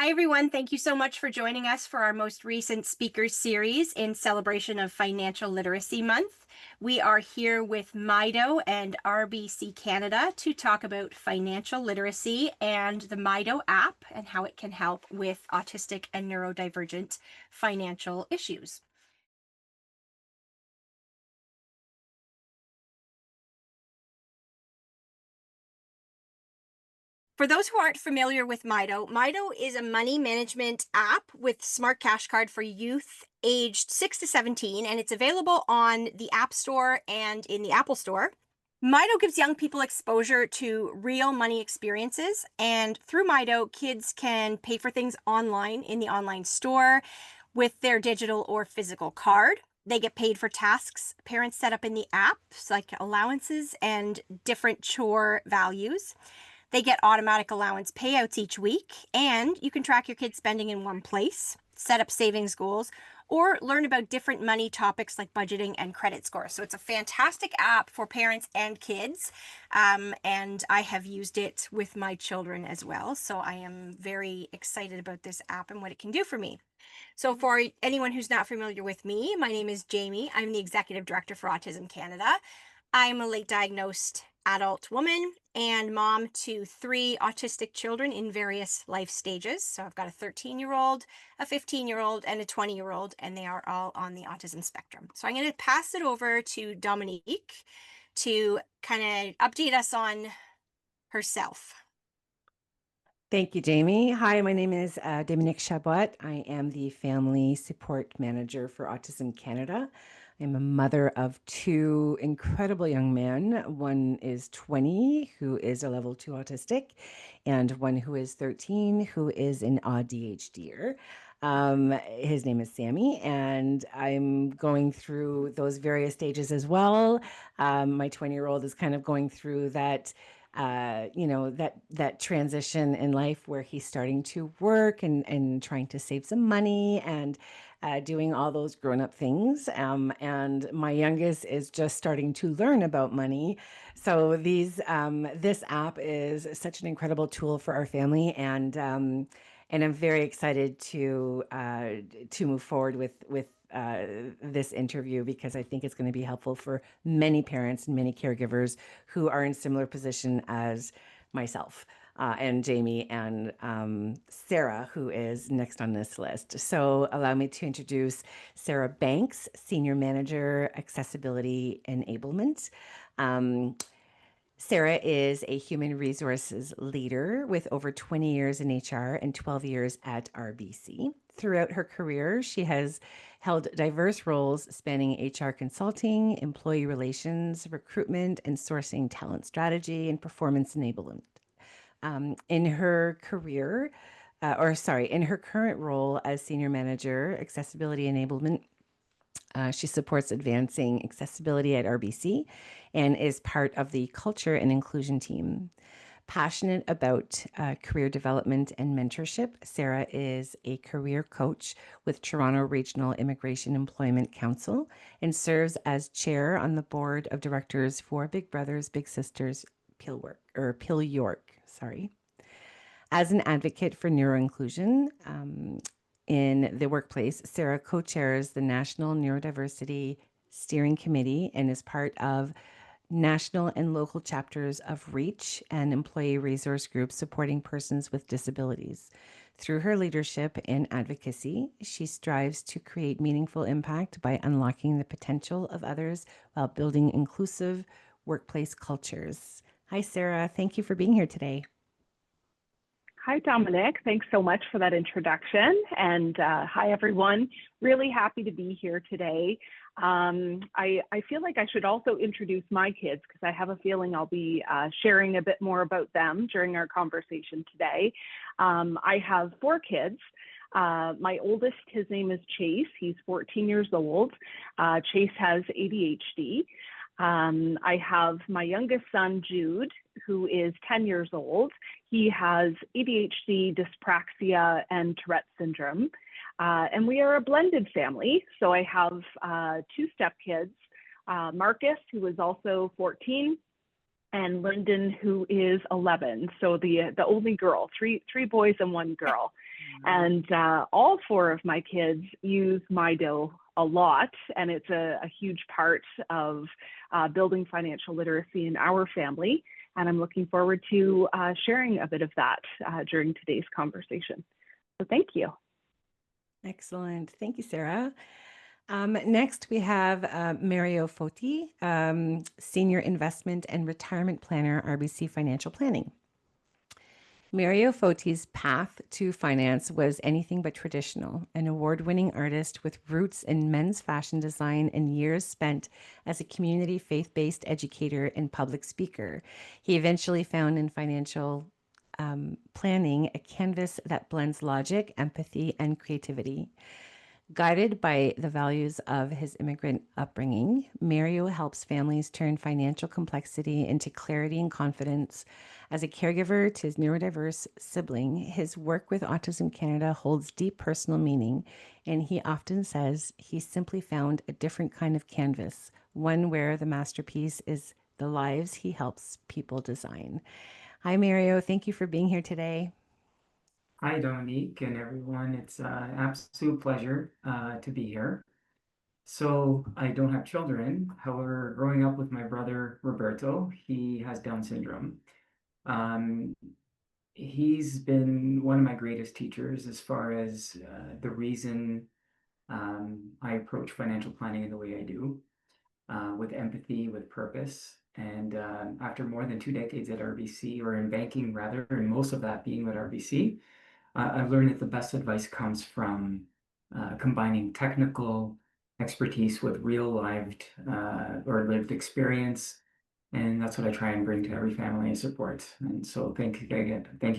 Hi, everyone. Thank you so much for joining us for our most recent speakers series in celebration of Financial Literacy Month. We are here with Mydoh and RBC Canada to talk about financial literacy and the Mydoh app and how it can help with autistic and neurodivergent financial issues. For those who aren't familiar with Mydoh, Mydoh is a money management app with Smart Cash Card for youth aged 6 to 17, and it's available on the App Store and in the Apple Store. Mydoh gives young people exposure to real money experiences, and through Mydoh, kids can pay for things online in the online store with their digital or physical card. They get paid for tasks parents set up in the apps, like allowances and different chore values. They get automatic allowance payouts each week, and you can track your kids' spending in one place, set up savings goals, or learn about different money topics like budgeting and credit scores. So it's a fantastic app for parents and kids, and I have used it with my children as well. So I am very excited about this app and what it can do for me. So for anyone who's not familiar with me, my name is Jamie. I'm the Executive Director for Autism Canada. I'm a late diagnosed adult woman and mom to 3 autistic children in various life stages. So I've got a 13-year-old, a 15-year-old, and a 20-year-old, and they are all on the autism spectrum. So I'm going to pass it over to Dominique to kind of update us on herself. Thank you, Jamie. Hi, my name is Dominique Chabot. I am the Family Support Manager for Autism Canada. I'm a mother of 2 incredible young men. One is 20, who is a level 2 autistic, and one who is 13, who is an ADHDer. His name is Sammy, and I'm going through those various stages as well. My 20-year-old is kind of going through that that transition in life where he's starting to work and trying to save some money and doing all those grown-up things. And my youngest is just starting to learn about money. So this app is such an incredible tool for our family, and I'm very excited to move forward with this interview, because I think it's going to be helpful for many parents and many caregivers who are in similar position as myself and Jamie and Sarah, who is next on this list. So allow me to introduce Sarah Banks, Senior Manager, Accessibility Enablement. Sarah is a human resources leader with over 20 years in HR and 12 years at RBC. Throughout her career, she has held diverse roles spanning HR consulting, employee relations, recruitment, and sourcing talent strategy and performance enablement. In her current role as Senior Manager, Accessibility Enablement, she supports advancing accessibility at RBC and is part of the culture and inclusion team. Passionate about career development and mentorship, Sarah is a career coach with Toronto Regional Immigration Employment Council and serves as chair on the board of directors for Big Brothers Big Sisters Peel York. As an advocate for neuroinclusion, in the workplace, Sarah co-chairs the National Neurodiversity Steering Committee and is part of national and local chapters of REACH and employee resource groups supporting persons with disabilities. Through her leadership and advocacy, she strives to create meaningful impact by unlocking the potential of others while building inclusive workplace cultures. Hi, Sarah. Thank you for being here today. Hi, Dominic. Thanks so much for that introduction. And hi, everyone. Really happy to be here today. I feel like I should also introduce my kids, because I have a feeling I'll be sharing a bit more about them during our conversation today. I have 4 kids. My oldest, his name is Chase. He's 14 years old. Chase has ADHD. I have my youngest son, Jude, who is 10 years old. He has ADHD, dyspraxia, and Tourette syndrome. And we are a blended family. So I have 2 stepkids, Marcus, who is also 14, and Lyndon, who is 11. So the only girl, three boys and 1 girl. And all four of my kids use Mydoh a lot, and it's a huge part of building financial literacy in our family. And I'm looking forward to sharing a bit of that during today's conversation. So thank you. Excellent. Thank you, Sarah. Next, we have Mydoh Foti, Senior Investment and Retirement Planner, RBC Financial Planning. Mydoh Foti's path to finance was anything but traditional. An award-winning artist with roots in men's fashion design and years spent as a community faith-based educator and public speaker, he eventually found in financial planning a canvas that blends logic, empathy, and creativity. Guided by the values of his immigrant upbringing, Mydoh helps families turn financial complexity into clarity and confidence. As a caregiver to his neurodiverse sibling, his work with Autism Canada holds deep personal meaning, and he often says he simply found a different kind of canvas, one where the masterpiece is the lives he helps people design. Hi, Mydoh. Thank you for being here today. Hi, Dominique and everyone. It's an absolute pleasure to be here. So I don't have children. However, growing up with my brother, Roberto, he has Down syndrome. Um, he's been one of my greatest teachers as far as the reason I approach financial planning in the way I do, with empathy, with purpose. And after more than 2 decades at RBC, or in banking rather, and most of that being at RBC, I've learned that the best advice comes from combining technical expertise with real lived or lived experience. And that's what I try and bring to every family I support. And so thank you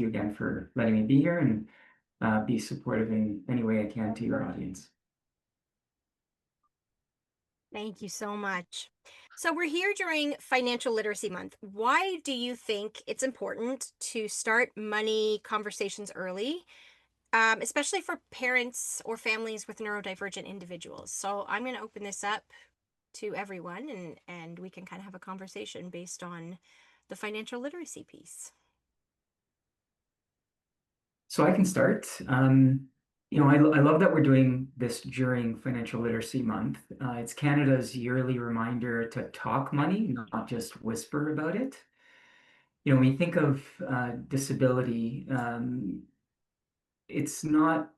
again for letting me be here and be supportive in any way I can to your audience. Thank you so much. So we're here during Financial Literacy Month. Why do you think it's important to start money conversations early, especially for parents or families with neurodivergent individuals? So I'm going to open this up to everyone, and we can kind of have a conversation based on the financial literacy piece. So I can start. I love that we're doing this during Financial Literacy Month. It's Canada's yearly reminder to talk money, not just whisper about it. When you think of disability, it's not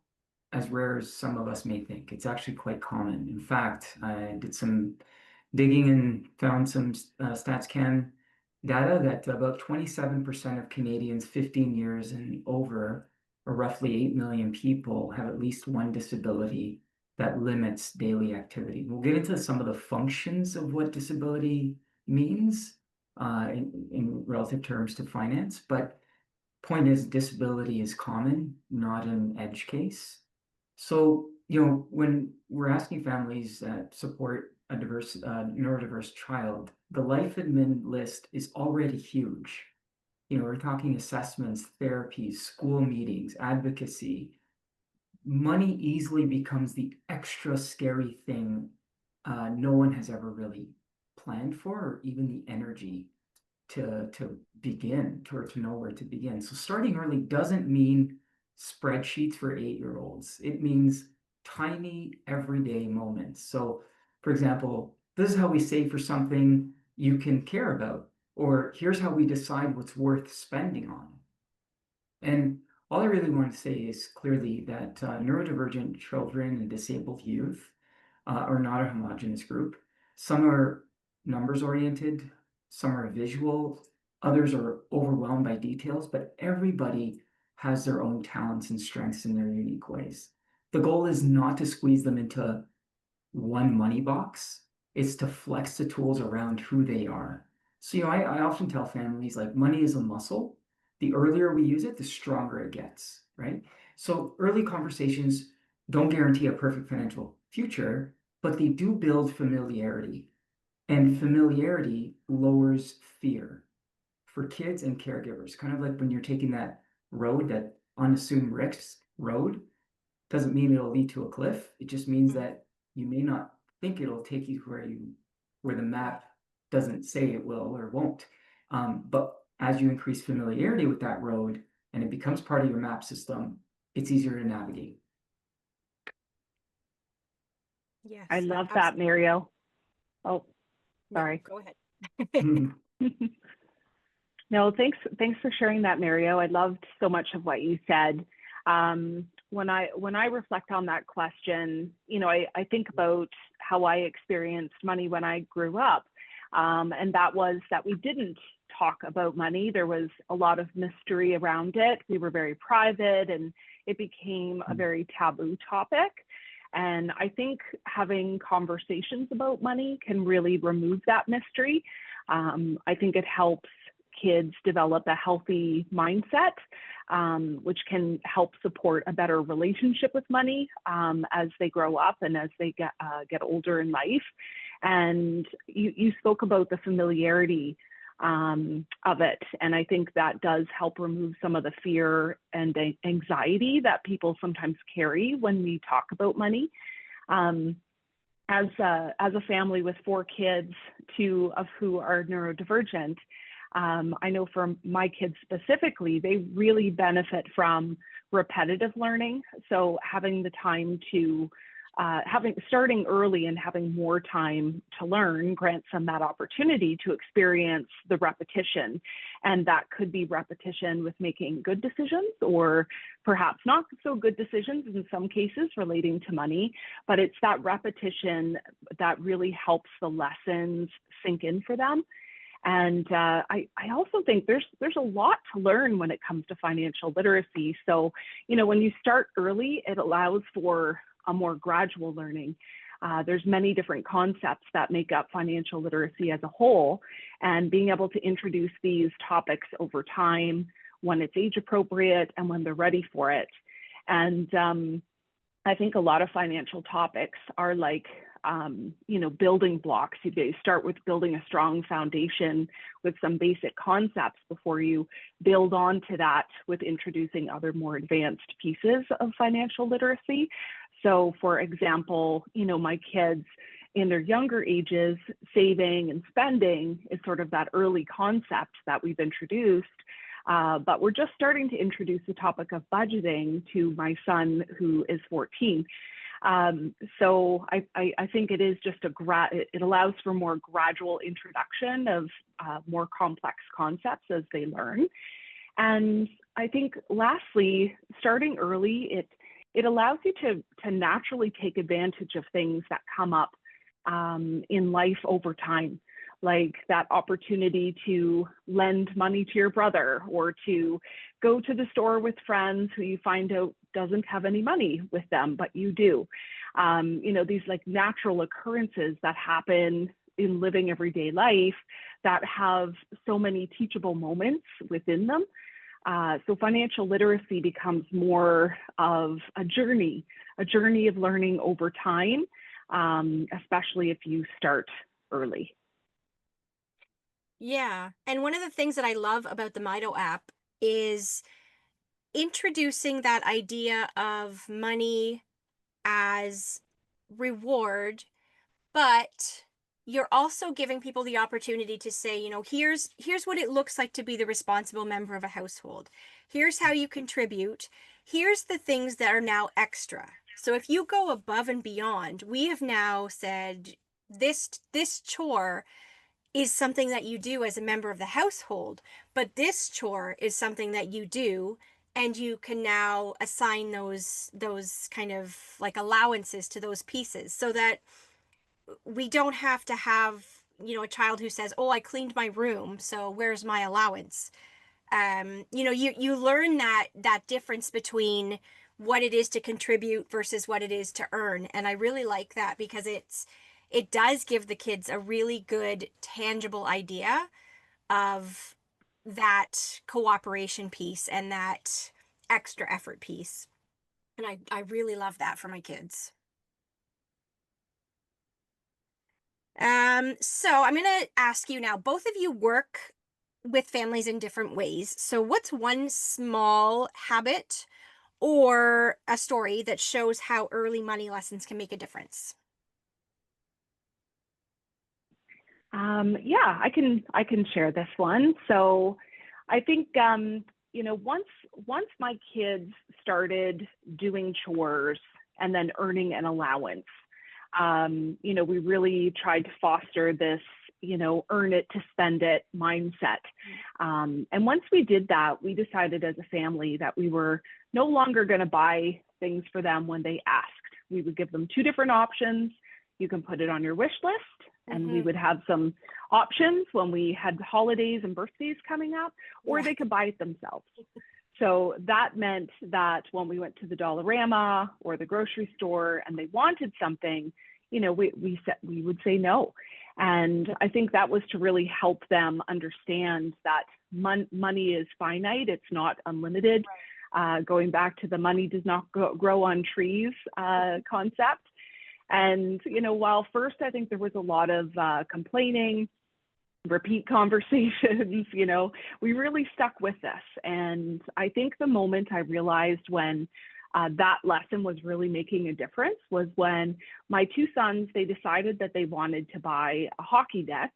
as rare as some of us may think. It's actually quite common. In fact, I did some digging and found some StatsCan data that about 27% of Canadians 15 years and over, or roughly 8 million people, have at least one disability that limits daily activity. We'll get into some of the functions of what disability means in relative terms to finance, but point is disability is common, not an edge case. So, when we're asking families that support a neurodiverse child, the life admin list is already huge. We're talking assessments, therapies, school meetings, advocacy. Money easily becomes the extra scary thing no one has ever really planned for, or even the energy to begin, or to know where to begin. So starting early doesn't mean spreadsheets for 8-year-olds. It means tiny everyday moments. So, for example, this is how we save for something you can care about, or here's how we decide what's worth spending on. And all I really want to say is clearly that neurodivergent children and disabled youth are not a homogeneous group. Some are numbers oriented, some are visual, others are overwhelmed by details, but everybody has their own talents and strengths in their unique ways. The goal is not to squeeze them into one money box. It's to flex the tools around who they are. So, I often tell families, like, money is a muscle. The earlier we use it, the stronger it gets, right? So early conversations don't guarantee a perfect financial future, but they do build familiarity. And familiarity lowers fear for kids and caregivers. Kind of like when you're taking that road, that unassumed risk road, doesn't mean it'll lead to a cliff. It just means that you may not think it'll take you where the map doesn't say it will or won't. But as you increase familiarity with that road and it becomes part of your map system, it's easier to navigate. Yes. I love that, Mario. Oh, No, sorry. go ahead. No, thanks for sharing that, Mario. I loved so much of what you said. When I reflect on that question, you know, I think about how I experienced money when I grew up. And that was that we didn't talk about money. There was a lot of mystery around it. We were very private, and it became a very taboo topic. And I think having conversations about money can really remove that mystery. I think it helps kids develop a healthy mindset, which can help support a better relationship with money as they grow up and as they get older in life. And you spoke about the familiarity of it, and I think that does help remove some of the fear and anxiety that people sometimes carry when we talk about money. As a family with 4 kids, 2 of who are neurodivergent, I know for my kids specifically, they really benefit from repetitive learning. So having the time to, starting early and having more time to learn grants them that opportunity to experience the repetition. And that could be repetition with making good decisions, or perhaps not so good decisions in some cases relating to money, but it's that repetition that really helps the lessons sink in for them. And I also think there's a lot to learn when it comes to financial literacy. So, you know, when you start early, it allows for a more gradual learning. There's many different concepts that make up financial literacy as a whole, and being able to introduce these topics over time when it's age appropriate and when they're ready for it. And I think a lot of financial topics are like, you know, building blocks. You start with building a strong foundation with some basic concepts before you build on to that with introducing other more advanced pieces of financial literacy. So for example, you know, my kids in their younger ages, saving and spending is sort of that early concept that we've introduced. But we're just starting to introduce the topic of budgeting to my son, who is 14. So I think it is just it allows for more gradual introduction of more complex concepts as they learn. And I think lastly, starting early, it allows you to naturally take advantage of things that come up in life over time, like that opportunity to lend money to your brother, or to go to the store with friends who you find out doesn't have any money with them, but you do. You know, these like natural occurrences that happen in living everyday life that have so many teachable moments within them. So financial literacy becomes more of a journey of learning over time, especially if you start early. Yeah. And one of the things that I love about the Mydoh app is introducing that idea of money as reward, but you're also giving people the opportunity to say, you know, here's what it looks like to be the responsible member of a household. Here's how you contribute. Here's the things that are now extra. So if you go above and beyond, we have now said this chore is something that you do as a member of the household, but this chore is something that you do, and you can now assign those kind of like allowances to those pieces, so that we don't have to have, you know, a child who says, oh, I cleaned my room, so where's my allowance? You know, you learn that difference between what it is to contribute versus what it is to earn. And I really like that, because it does give the kids a really good tangible idea of that cooperation piece and that extra effort piece. And I really love that for my kids. So I'm going to ask you now, both of you work with families in different ways. So what's one small habit or a story that shows how early money lessons can make a difference? Yeah, I can share this one. So I think, once my kids started doing chores and then earning an allowance, we really tried to foster this, earn it to spend it mindset. And once we did that, we decided as a family that we were no longer going to buy things for them when they asked. We would give them two different options. You can put it on your wish list, and we would have some options when we had holidays and birthdays coming up, or they could buy it themselves. So that meant that when we went to the Dollarama or the grocery store and they wanted something, we would say no. And I think that was to really help them understand that money is finite. It's not unlimited. Going back to the money does not grow on trees concept. And, while first I think there was a lot of complaining, repeat conversations, we really stuck with this. And I think the moment I realized when that lesson was really making a difference was when my two sons, they decided that they wanted to buy a hockey net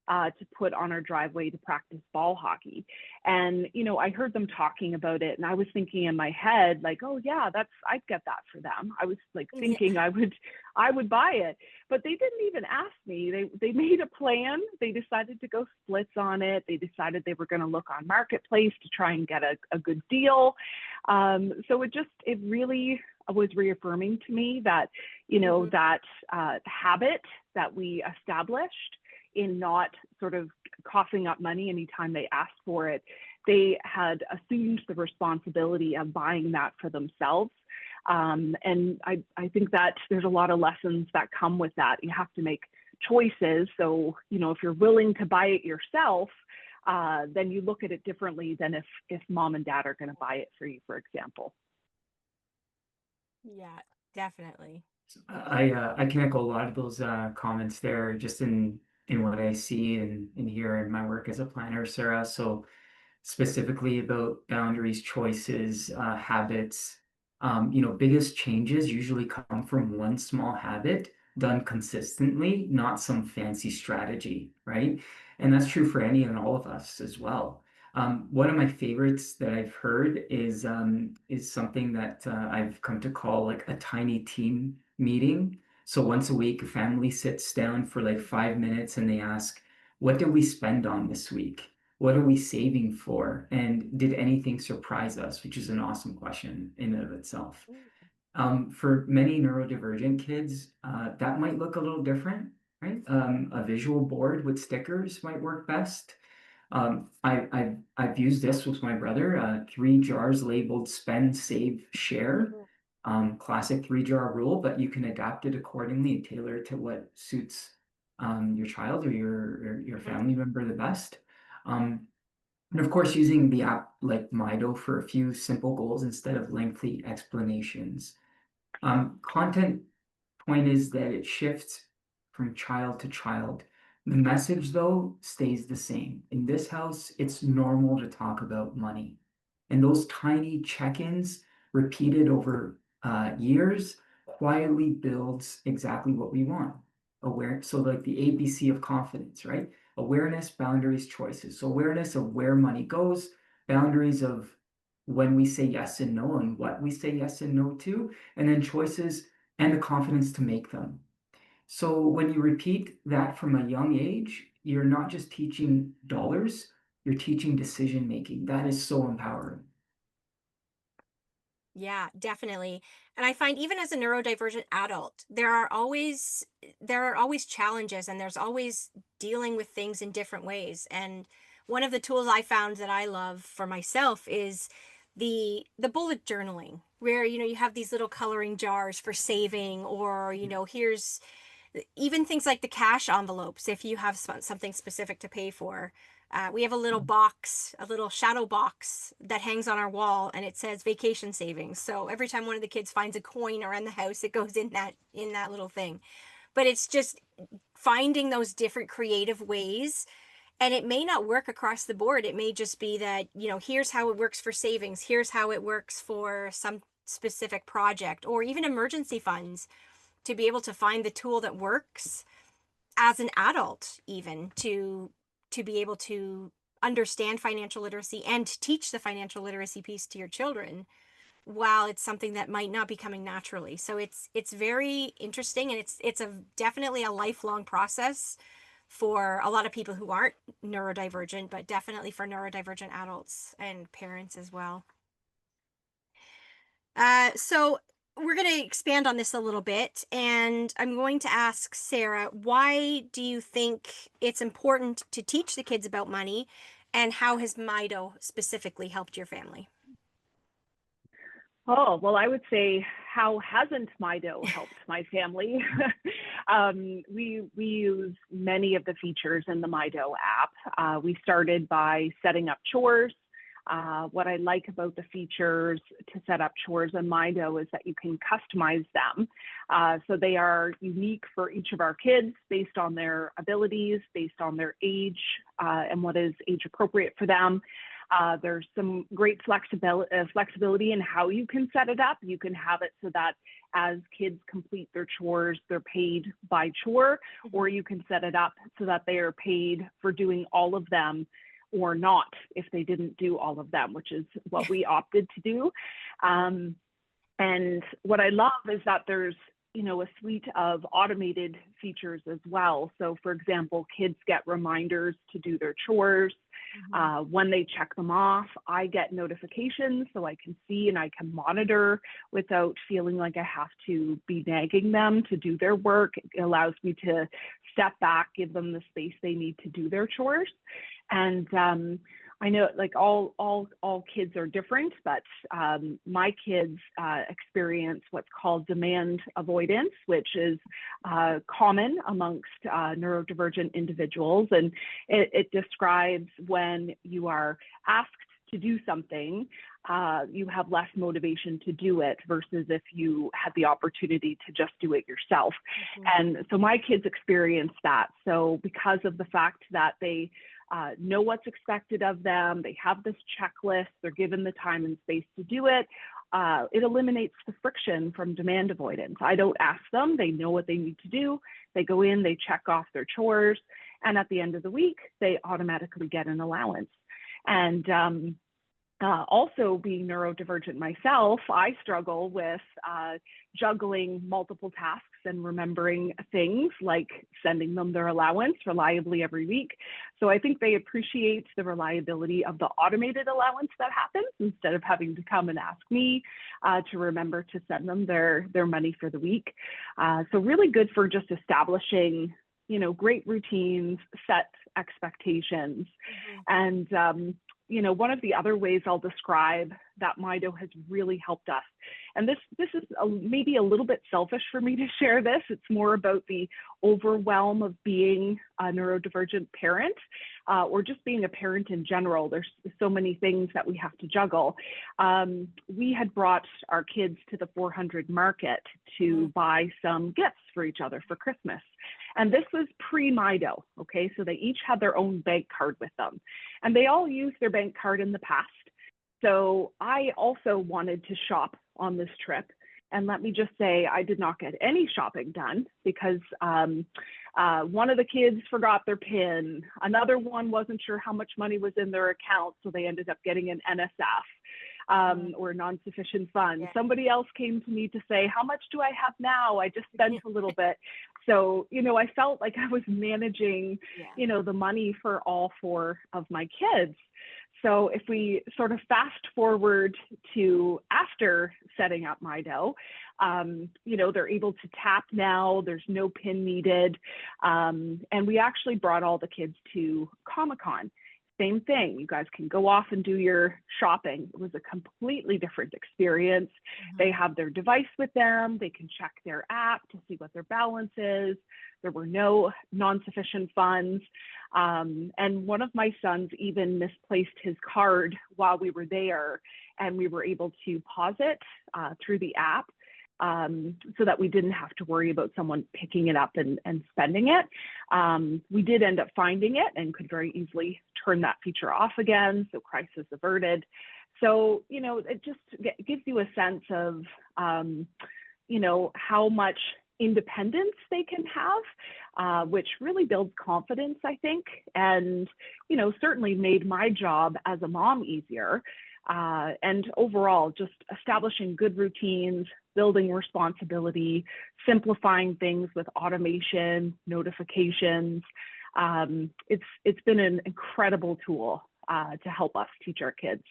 to put on our driveway to practice ball hockey. And, I heard them talking about it, and I was thinking in my head, like, oh yeah, I'd get that for them. I was like thinking I would buy it, but they didn't even ask me. They made a plan. They decided to go splits on it. They decided they were going to look on Marketplace to try and get a good deal. So it really was reaffirming to me that, that habit that we established in not sort of coughing up money anytime they asked for it, they had assumed the responsibility of buying that for themselves. And I think that there's a lot of lessons that come with that. You have to make choices. So, if you're willing to buy it yourself, then you look at it differently than if mom and dad are going to buy it for you, for example. Yeah, definitely. I can echo a lot of those comments there, just in what I see and hear in my work as a planner, Sarah. So specifically about boundaries, choices, habits, biggest changes usually come from one small habit done consistently, not some fancy strategy, right? And that's true for any and all of us as well. One of my favorites that I've heard is something that I've come to call like a tiny team meeting. So once a week, a family sits down for like 5 minutes and they ask, what did we spend on this week? What are we saving for? And did anything surprise us? Which is an awesome question in and of itself. For many neurodivergent kids, that might look a little different, right? A visual board with stickers might work best. I've used this with my brother, 3 jars labeled spend, save, share. Classic 3-jar rule, but you can adapt it accordingly and tailor it to what suits your child or your family member the best. And of course, using the app like Mydoh for a few simple goals instead of lengthy explanations. Content point is that it shifts from child to child. The message, though, stays the same. In this house, it's normal to talk about money. And those tiny check-ins repeated over years quietly builds exactly what we want. So like the ABC of confidence, right? Awareness, boundaries, choices. So awareness of where money goes, boundaries of when we say yes and no and what we say yes and no to, and then choices and the confidence to make them. So when you repeat that from a young age, you're not just teaching dollars, you're teaching decision making. That is so empowering. Yeah, definitely. And I find even as a neurodivergent adult, there are always challenges, and there's always dealing with things in different ways. And one of the tools I found that I love for myself is the bullet journaling, where you have these little coloring jars for saving, or here's even things like the cash envelopes if you have something specific to pay for. We have a little box, a little shadow box that hangs on our wall, and it says vacation savings. So every time one of the kids finds a coin around the house, it goes in that little thing. But it's just finding those different creative ways. And it may not work across the board. It may just be that, here's how it works for savings. Here's how it works for some specific project, or even emergency funds, to be able to find the tool that works as an adult, even to be able to understand financial literacy and teach the financial literacy piece to your children, while it's something that might not be coming naturally. So it's very interesting, and it's a definitely a lifelong process for a lot of people who aren't neurodivergent, but definitely for neurodivergent adults and parents as well. So we're going to expand on this a little bit, and I'm going to ask Sarah, why do you think it's important to teach the kids about money, and how has Mydoh specifically helped your family? Oh, well, I would say, how hasn't Mydoh helped my family? We use many of the features in the Mydoh app. We started by setting up chores. What I like about the features to set up chores in Mydoh is that you can customize them. So they are unique for each of our kids based on their abilities, based on their age, and what is age appropriate for them. There's some great flexibility in how you can set it up. You can have it so that as kids complete their chores, they're paid by chore, or you can set it up so that they are paid for doing all of them or not if they didn't do all of them, which is what we opted to do. And what I love is that there's, you know, a suite of automated features as well. So for example, kids get reminders to do their chores. When they check them off, I get notifications so I can see and I can monitor without feeling like I have to be nagging them to do their work. It allows me to step back, give them the space they need to do their chores. And I know like all kids are different, but my kids experience what's called demand avoidance, which is common amongst neurodivergent individuals. And it describes when you are asked to do something, you have less motivation to do it versus if you had the opportunity to just do it yourself. And so my kids experience that. So because of the fact that they know what's expected of them, they have this checklist, they're given the time and space to do it, it eliminates the friction from demand avoidance. I don't ask them, they know what they need to do. They go in, they check off their chores, and at the end of the week, they automatically get an allowance. And also being neurodivergent myself, I struggle with juggling multiple tasks and remembering things like sending them their allowance reliably every week. So I think they appreciate the reliability of the automated allowance that happens instead of having to come and ask me to remember to send them their money for the week. So really good for just establishing, you know, great routines, set expectations. And you know, one of the other ways I'll describe that Mydoh has really helped us, and this is maybe a little bit selfish for me to share this. It's more about the overwhelm of being a neurodivergent parent, or just being a parent in general. There's so many things that we have to juggle. We had brought our kids to the 400 market to buy some gifts for each other for Christmas. And this was pre-Mydoh, okay? So they each had their own bank card with them. And they all used their bank card in the past. So I also wanted to shop on this trip. And let me just say, I did not get any shopping done because one of the kids forgot their PIN. Another one wasn't sure how much money was in their account, so they ended up getting an NSF. Or non-sufficient funds. Somebody else came to me to say, how much do I have now? I just spent a little bit. So, you know, I felt like I was managing, you know, the money for all four of my kids. So if we sort of fast forward to after setting up Mydoh, you know, they're able to tap now, there's no PIN needed. And we actually brought all the kids to Comic-Con. Same thing, you guys can go off and do your shopping. It was a completely different experience. They have their device with them, they can check their app to see what their balance is. There were no non-sufficient funds. And one of my sons even misplaced his card while we were there, and we were able to pause it through the app. So that we didn't have to worry about someone picking it up and spending it. We did end up finding it and could very easily turn that feature off again, so crisis averted. So, you know, it just gives you a sense of, you know, how much independence they can have, which really builds confidence, I think, and, certainly made my job as a mom easier. And overall, just establishing good routines, building responsibility, simplifying things with automation, notifications. It's been an incredible tool to help us teach our kids.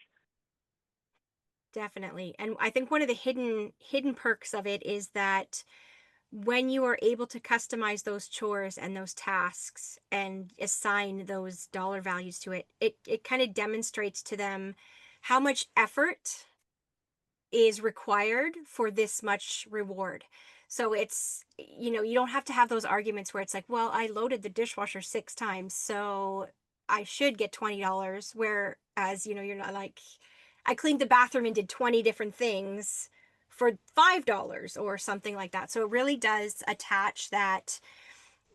Definitely. And I think one of the hidden perks of it is that when you are able to customize those chores and those tasks and assign those dollar values to it, it kind of demonstrates to them how much effort is required for this much reward. So it's, you don't have to have those arguments where it's like, well, I loaded the dishwasher 6 times, so I should get $20. Whereas, you're not like, I cleaned the bathroom and did 20 different things for $5 or something like that. So it really does attach that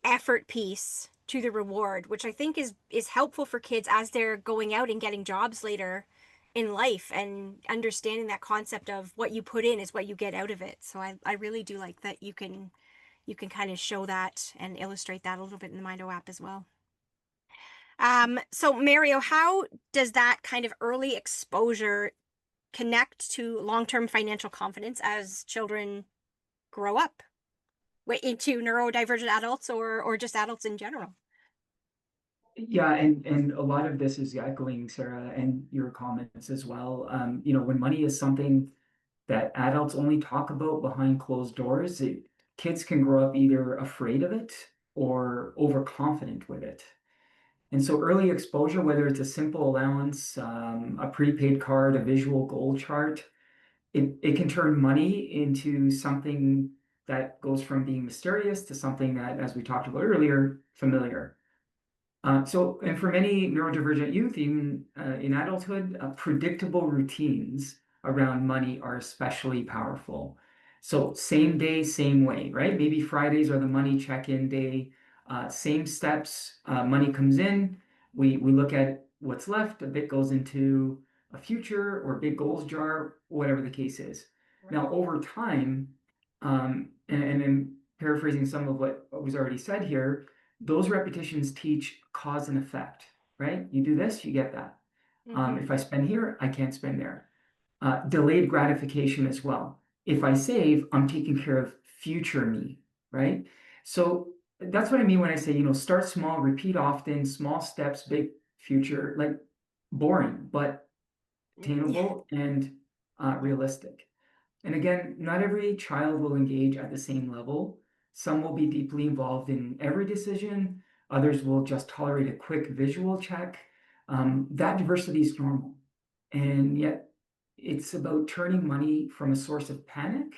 effort piece to the reward, which I think is helpful for kids as they're going out and getting jobs later in life, and understanding that concept of what you put in is what you get out of it. So I really do like that you can kind of show that and illustrate that a little bit in the Mydoh app as well. So Mario, how does that kind of early exposure connect to long-term financial confidence as children grow up into neurodivergent adults or just adults in general? Yeah, and a lot of this is echoing Sarah and your comments as well. When money is something that adults only talk about behind closed doors, kids can grow up either afraid of it or overconfident with it. And so early exposure, whether it's a simple allowance, a prepaid card, a visual goal chart, it can turn money into something that goes from being mysterious to something that, as we talked about earlier, familiar. And for many neurodivergent youth, even in adulthood, predictable routines around money are especially powerful. So same day, same way, right? Maybe Fridays are the money check-in day. Same steps, money comes in. We look at what's left. A bit goes into a future or big goals jar, whatever the case is. Right. Now, over time, and in paraphrasing some of what was already said here, those repetitions teach cause and effect, right? You do this, you get that. If I spend here, I can't spend there. Delayed gratification as well. If I save, I'm taking care of future me, right? So that's what I mean when I say, start small, repeat often, small steps, big future, like boring, but attainable and realistic. And again, not every child will engage at the same level. Some will be deeply involved in every decision. Others will just tolerate a quick visual check. That diversity is normal. And yet it's about turning money from a source of panic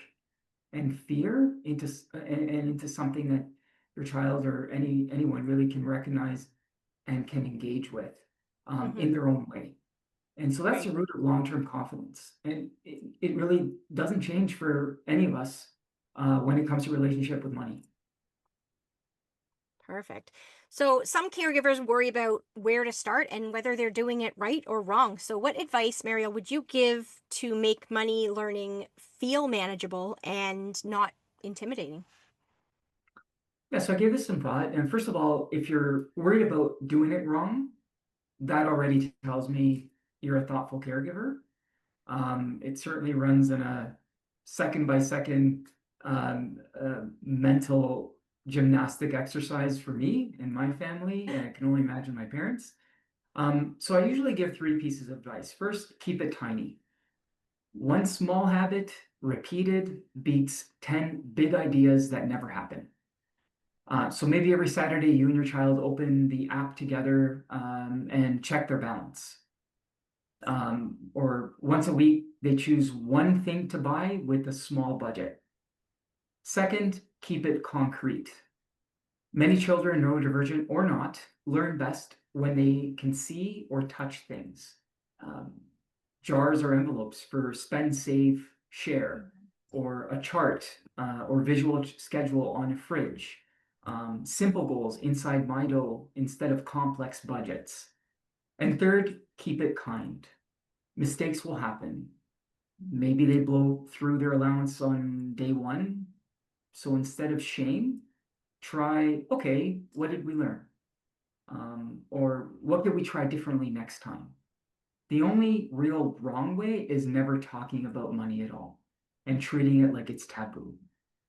and fear into something that your child or anyone really can recognize and can engage with in their own way. And so that's the root of long-term confidence. And it really doesn't change for any of us when it comes to relationship with money. Perfect. So some caregivers worry about where to start and whether they're doing it right or wrong. So what advice, Mario, would you give to make money learning feel manageable and not intimidating? Yeah, so I gave this some thought. And first of all, if you're worried about doing it wrong, that already tells me you're a thoughtful caregiver. It certainly runs in a second by second mental gymnastic exercise for me and my family, and I can only imagine my parents. So I usually give 3 pieces of advice. First, keep it tiny. One small habit repeated beats 10 big ideas that never happen. So maybe every Saturday you and your child open the app together and check their balance. Or once a week, they choose one thing to buy with a small budget. Second, keep it concrete. Many children, neurodivergent or not, learn best when they can see or touch things. Jars or envelopes for spend, save, share, or a chart or visual schedule on a fridge. Simple goals inside Mydoh instead of complex budgets. And third, keep it kind. Mistakes will happen. Maybe they blow through their allowance on day 1. So instead of shame, try, okay, what did we learn? Or what could we try differently next time? The only real wrong way is never talking about money at all and treating it like it's taboo.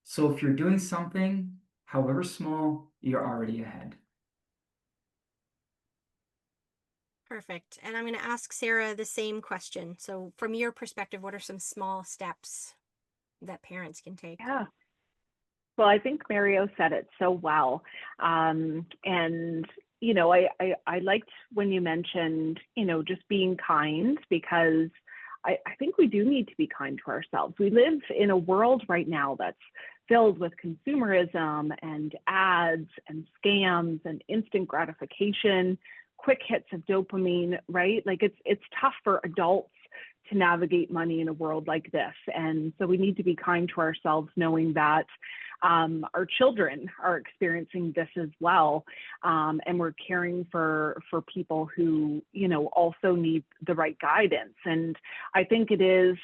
So if you're doing something, however small, you're already ahead. Perfect. And I'm going to ask Sarah the same question. So, from your perspective, what are some small steps that parents can take? Yeah. Well, I think Mario said it so well. And, you know, I liked when you mentioned, you know, just being kind, because I think we do need to be kind to ourselves. We live in a world right now that's filled with consumerism and ads and scams and instant gratification, quick hits of dopamine, right? Like it's tough for adults to navigate money in a world like this. And so we need to be kind to ourselves, knowing that our children are experiencing this as well. And we're caring for people who, you know, also need the right guidance. And I think it is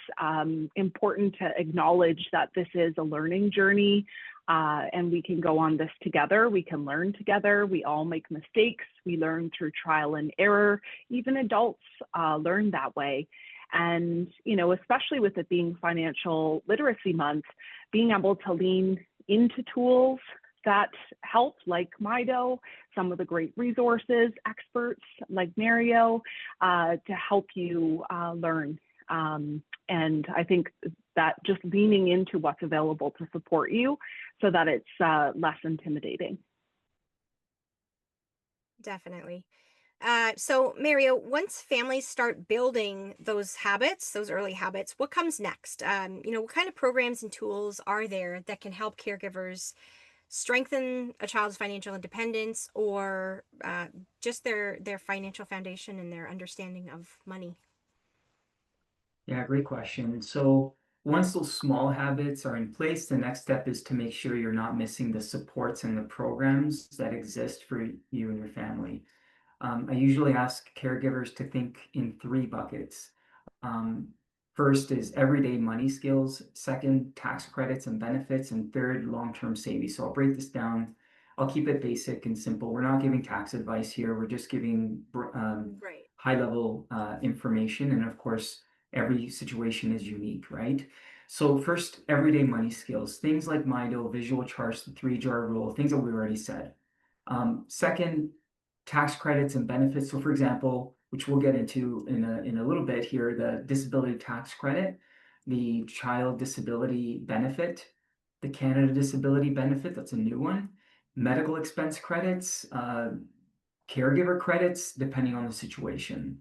important to acknowledge that this is a learning journey. And we can go on this together. We can learn together. We all make mistakes. We learn through trial and error. Even adults learn that way. And, you know, especially with it being Financial Literacy Month, being able to lean into tools that help, like Mydoh, some of the great resources, experts like Mario, to help you learn. And I think that just leaning into what's available to support you so that it's less intimidating. Definitely. So, Mario, once families start building those habits, those early habits, what comes next? What kind of programs and tools are there that can help caregivers strengthen a child's financial independence, or just their financial foundation and their understanding of money? Yeah, great question. So once those small habits are in place, the next step is to make sure you're not missing the supports and the programs that exist for you and your family. I usually ask caregivers to think in three buckets. Um, First is everyday money skills, second, tax credits and benefits, and third, long-term savings. So I'll break this down. I'll keep it basic and simple. We're not giving tax advice here. We're just giving Right. high-level information. And of course, every situation is unique, right? So first, everyday money skills, things like Mydoh, visual charts, the three-jar rule, things that we already said. Second, tax credits and benefits. So for example, which we'll get into in a little bit here, the disability tax credit, the child disability benefit, the Canada disability benefit, that's a new one, medical expense credits, caregiver credits, depending on the situation.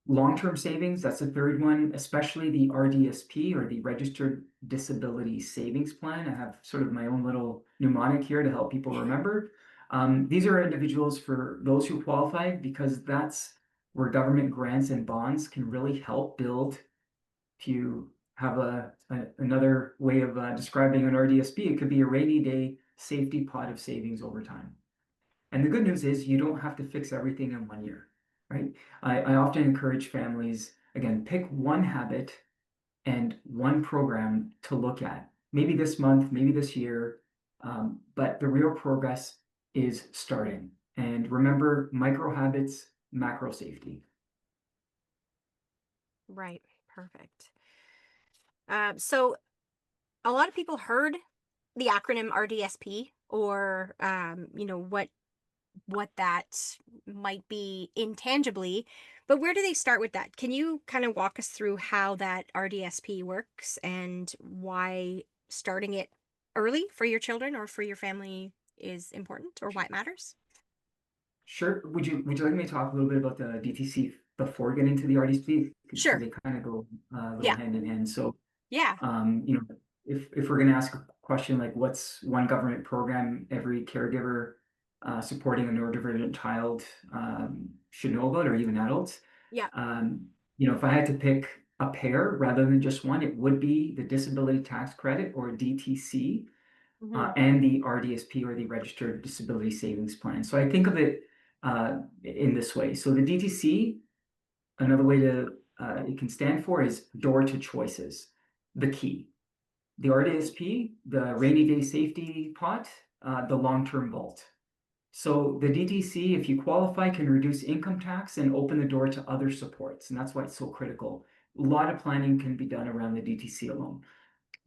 Long-term savings, that's the third one, especially the RDSP, or the Registered Disability Savings Plan. I have sort of my own little mnemonic here to help people remember. These are individuals for those who qualify, because that's where government grants and bonds can really help build. If you have another way of describing an RDSP, it could be a rainy day safety pot of savings over time. And the good news is you don't have to fix everything in 1 year, right? I often encourage families, again, pick one habit and one program to look at. Maybe this month, maybe this year, but the real progress is starting. And remember, micro habits, macro safety. Right. Perfect. So a lot of people heard the acronym RDSP, or what that might be intangibly, but where do they start with that? Can you kind of walk us through how that RDSP works and why starting it early for your children or for your family is important, or why it matters? Sure. Would you like me to talk a little bit about the DTC before getting to the RDSP? Because Sure. they kind of go a little Yeah. hand in hand. So Yeah. if we're going to ask a question like what's one government program every caregiver supporting a neurodivergent child should know about, or even adults, Yeah. if I had to pick a pair rather than just one, it would be the disability tax credit, or DTC, Hmm. and the RDSP, or the Registered Disability Savings Plan. So I think of it in this way. So the DTC, another way to it can stand for is door to choices, the key. the RDSP, the rainy day safety pot, the long-term vault. So the DTC, if you qualify, can reduce income tax and open the door to other supports. And that's why it's so critical. A lot of planning can be done around the DTC alone.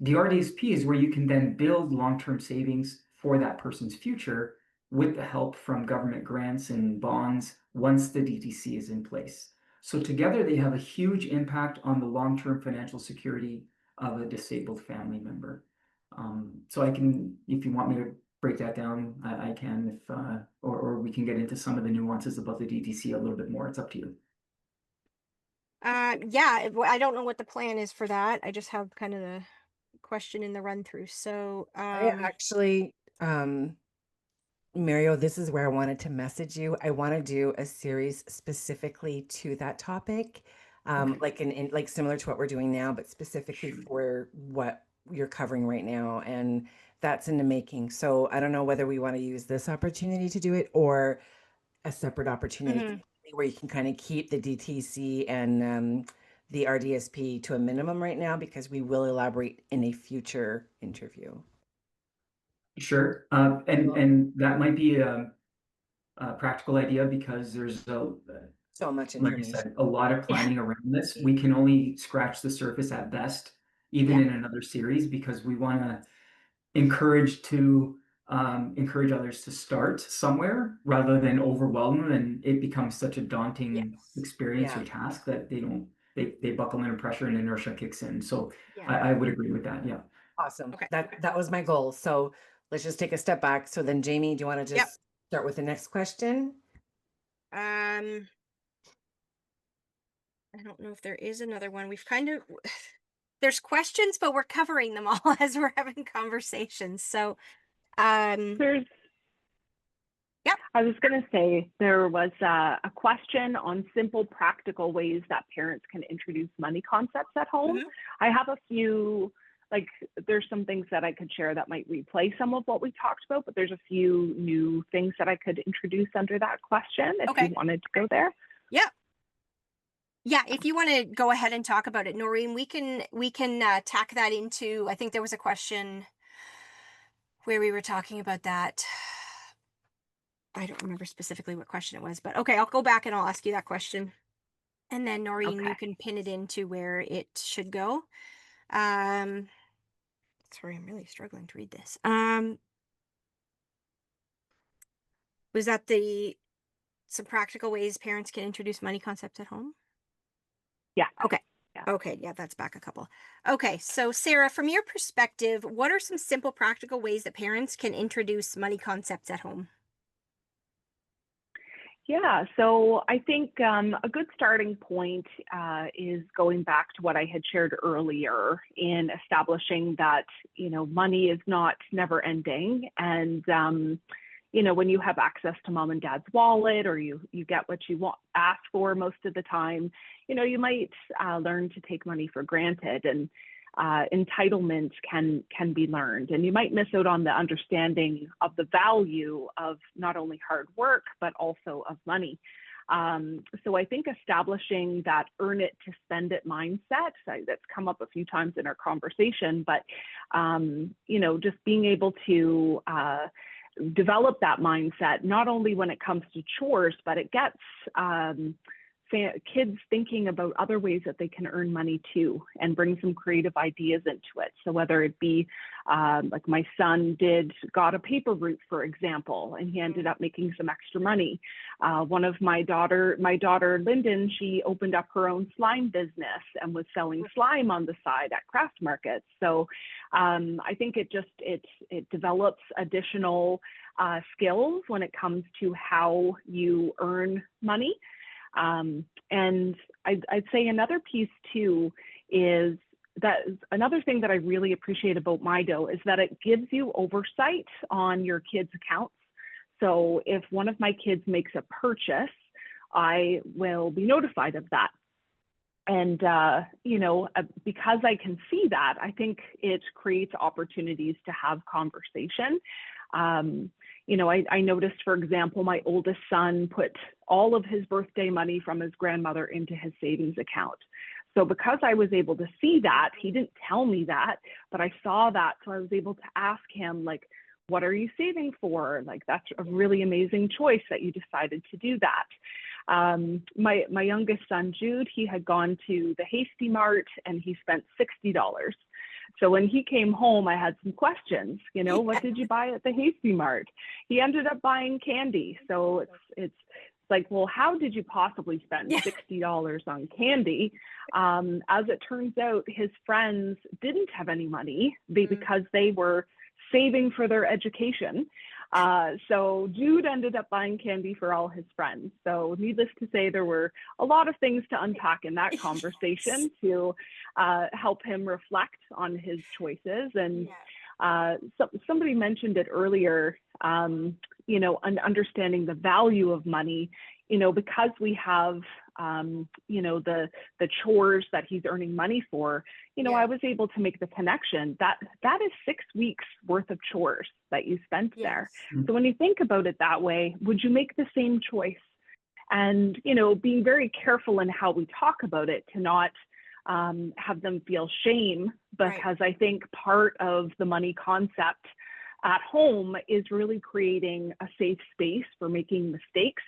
The RDSP is where you can then build long-term savings for that person's future with the help from government grants and bonds once the DTC is in place. So together they have a huge impact on the long-term financial security of a disabled family member. So I can, if you want me to break that down, I can, if or we can get into some of the nuances about the DTC a little bit more. It's up to you. Yeah, I don't know what the plan is for that. I just have kind of the question in the run through. So, I actually, Mario, this is where I wanted to message you. I want to do a series specifically to that topic, like like similar to what we're doing now, but specifically for what you're covering right now, and that's in the making. So I don't know whether we want to use this opportunity to do it or a separate opportunity where you can kind of keep the DTC and the RDSP to a minimum right now, because we will elaborate in a future interview. Sure. And that might be a practical idea because there's So much like I information. said, a lot of planning around this. We can only scratch the surface at best, even in another series, because we want to encourage others to start somewhere rather than overwhelm them, and it becomes such a daunting experience or task that they buckle under pressure and inertia kicks in. So I would agree with that. Yeah. Awesome. Okay. That was my goal. So let's just take a step back. So then, Jamie, do you want to just start with the next question? I don't know if there is another one. We've kind of there's questions, but we're covering them all as we're having conversations. So, There's I was going to say there was a question on simple practical ways that parents can introduce money concepts at home. I have a few, like there's some things that I could share that might replay some of what we talked about, but there's a few new things that I could introduce under that question if you wanted to go there. Yeah, if you want to go ahead and talk about it, Noreen, we can tack that into, I think there was a question where we were talking about that. I don't remember specifically what question it was, but okay, I'll go back and I'll ask you that question. And then Noreen, you can pin it into where it should go. Sorry, I'm really struggling to read this. Was that some practical ways parents can introduce money concepts at home? Yeah. Okay. Okay, yeah, that's back a couple. Okay, so Sarah, from your perspective, what are some simple practical ways that parents can introduce money concepts at home? Yeah, so I think a good starting point is going back to what I had shared earlier in establishing that, money is not never ending. And, when you have access to mom and dad's wallet, or you get what you ask for most of the time, you might learn to take money for granted, and entitlement can be learned, and you might miss out on the understanding of the value of not only hard work, but also of money. So I think establishing that earn it to spend it mindset, that's come up a few times in our conversation, but, just being able to develop that mindset, not only when it comes to chores, but it gets kids thinking about other ways that they can earn money too, and bring some creative ideas into it. So whether it be like my son got a paper route, for example, and he ended up making some extra money. One of my daughter Lyndon, she opened up her own slime business and was selling slime on the side at craft markets. So I think it develops additional skills when it comes to how you earn money. And I'd say another piece too is that another thing that I really appreciate about Mydoh is that it gives you oversight on your kids' accounts. So if one of my kids makes a purchase, I will be notified of that. And, because I can see that, I think it creates opportunities to have conversation. I noticed, for example, my oldest son put all of his birthday money from his grandmother into his savings account. So because I was able to see that, he didn't tell me that, but I saw that. So I was able to ask him, like, what are you saving for? Like, that's a really amazing choice that you decided to do that. My youngest son, Jude, he had gone to the Hasty Mart and he spent $60. So when he came home, I had some questions, you know, what did you buy at the Hasty Mart? He ended up buying candy. So it's like, well, how did you possibly spend $60 on candy? As it turns out, his friends didn't have any money because they were saving for their education. So Jude ended up buying candy for all his friends. So needless to say, there were a lot of things to unpack in that conversation to help him reflect on his choices. And somebody mentioned it earlier, you know, understanding the value of money, you know, because we have, you know, the chores that he's earning money for, you know, I was able to make the connection that is 6 weeks worth of chores that you spent there. So when you think about it that way, would you make the same choice? And, you know, being very careful in how we talk about it to not have them feel shame, because I think part of the money concept at home is really creating a safe space for making mistakes.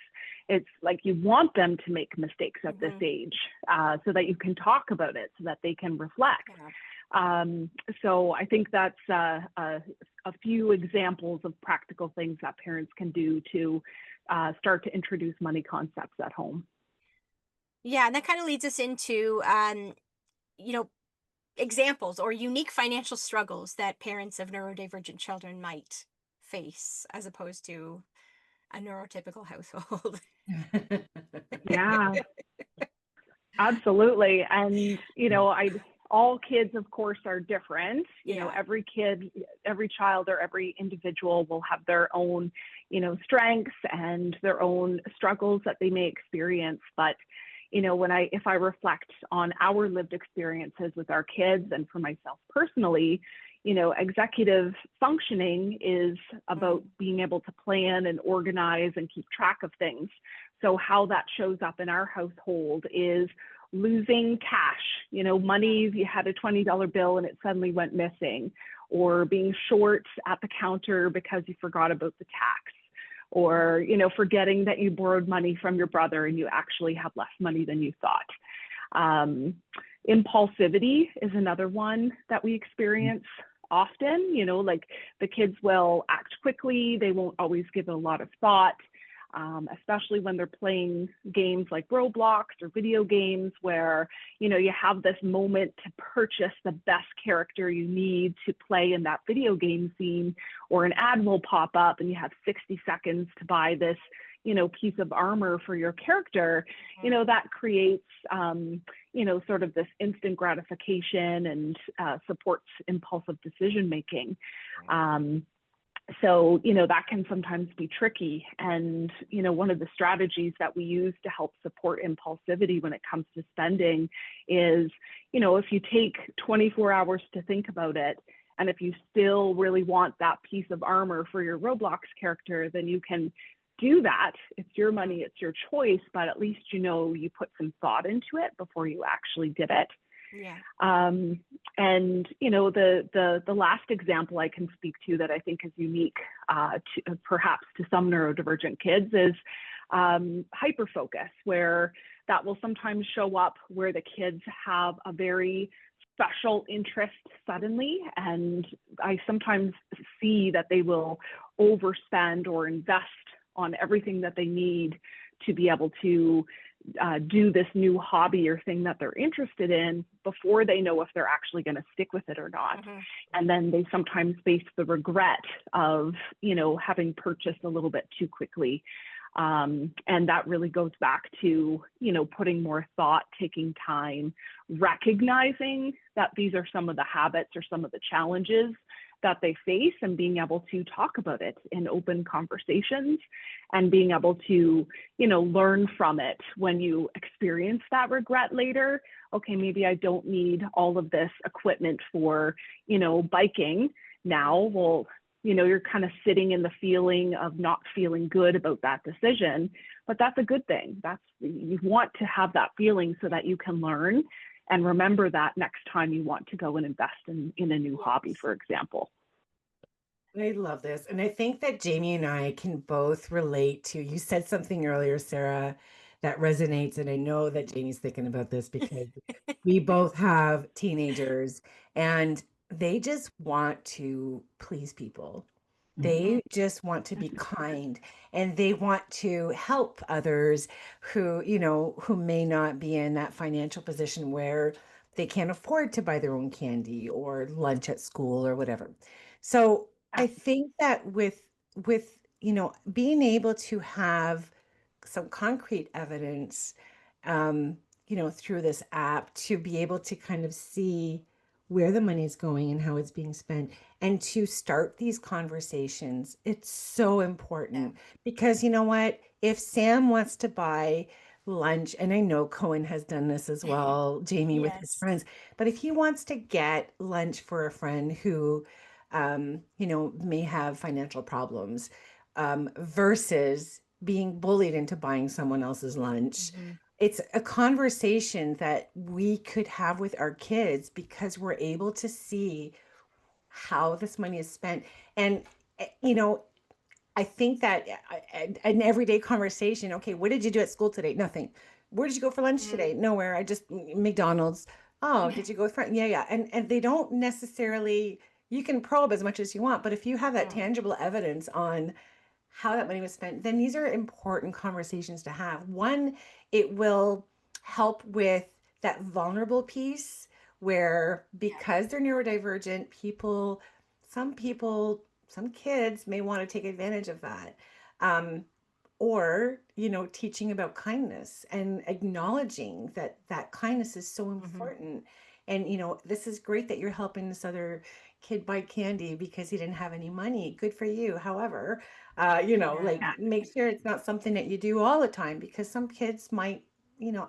It's like you want them to make mistakes at this age so that you can talk about it, so that they can reflect. So I think that's a few examples of practical things that parents can do to start to introduce money concepts at home. Yeah, and that kind of leads us into, you know, examples or unique financial struggles that parents of neurodivergent children might face as opposed to a neurotypical household. Yeah, absolutely. And, you know, all kids, of course, are different. You know, every kid, every child, or every individual will have their own, you know, strengths and their own struggles that they may experience. But, you know, if I reflect on our lived experiences with our kids, and for myself personally, you know, executive functioning is about being able to plan and organize and keep track of things. So how that shows up in our household is losing cash, you know, money, you had a $20 bill and it suddenly went missing, or being short at the counter because you forgot about the tax, or, you know, forgetting that you borrowed money from your brother and you actually have less money than you thought. Impulsivity is another one that we experience often. You know, like the kids will act quickly, they won't always give it a lot of thought, especially when they're playing games like Roblox or video games where, you know, you have this moment to purchase the best character you need to play in that video game scene, or an ad will pop up and you have 60 seconds to buy this, you know, piece of armor for your character. You know, that creates, you know, sort of this instant gratification and supports impulsive decision making. So, you know, that can sometimes be tricky. And, you know, one of the strategies that we use to help support impulsivity when it comes to spending is, you know, if you take 24 hours to think about it, and if you still really want that piece of armor for your Roblox character, then you can do that. It's your money, it's your choice, but at least, you know, you put some thought into it before you actually did it. And, you know, the last example I can speak to that I think is unique to, perhaps to some neurodivergent kids, is hyperfocus, where that will sometimes show up where the kids have a very special interest suddenly. And I sometimes see that they will overspend or invest on everything that they need to be able to do this new hobby or thing that they're interested in before they know if they're actually going to stick with it or not. And then they sometimes face the regret of, you know, having purchased a little bit too quickly. And that really goes back to, you know, putting more thought, taking time, recognizing that these are some of the habits or some of the challenges that they face, and being able to talk about it in open conversations, and being able to, you know, learn from it when you experience that regret later. Okay, maybe I don't need all of this equipment for, you know, biking now. Well, you know, you're kind of sitting in the feeling of not feeling good about that decision, but that's a good thing. You want to have that feeling so that you can learn and remember that next time you want to go and invest in a new hobby, for example. I love this. And I think that Jamie and I can both relate to, you said something earlier, Sarah, that resonates. And I know that Jamie's thinking about this because we both have teenagers and they just want to please people. They just want to be kind and they want to help others who, who may not be in that financial position where they can't afford to buy their own candy or lunch at school or whatever. So I think that with being able to have some concrete evidence, through this app to be able to kind of see where the money is going and how it's being spent and to start these conversations. It's so important because you know what? If Sam wants to buy lunch, and I know Cohen has done this as well, Jamie with his Yes. friends, but if he wants to get lunch for a friend who, may have financial problems, versus being bullied into buying someone else's lunch. It's a conversation that we could have with our kids because we're able to see how this money is spent. And, I think that an everyday conversation, okay, what did you do at school today? Nothing. Where did you go for lunch today? Nowhere. I just McDonald's. Oh, did you go with friend? Yeah, yeah. And they don't necessarily, you can probe as much as you want, but if you have that tangible evidence on how that money was spent, then these are important conversations to have. One, it will help with that vulnerable piece where because they're neurodivergent, some kids may want to take advantage of that. Or, teaching about kindness and acknowledging that that kindness is so important. And, this is great that you're helping this other kid buy candy because he didn't have any money. Good for you. However, make sure it's not something that you do all the time because some kids might,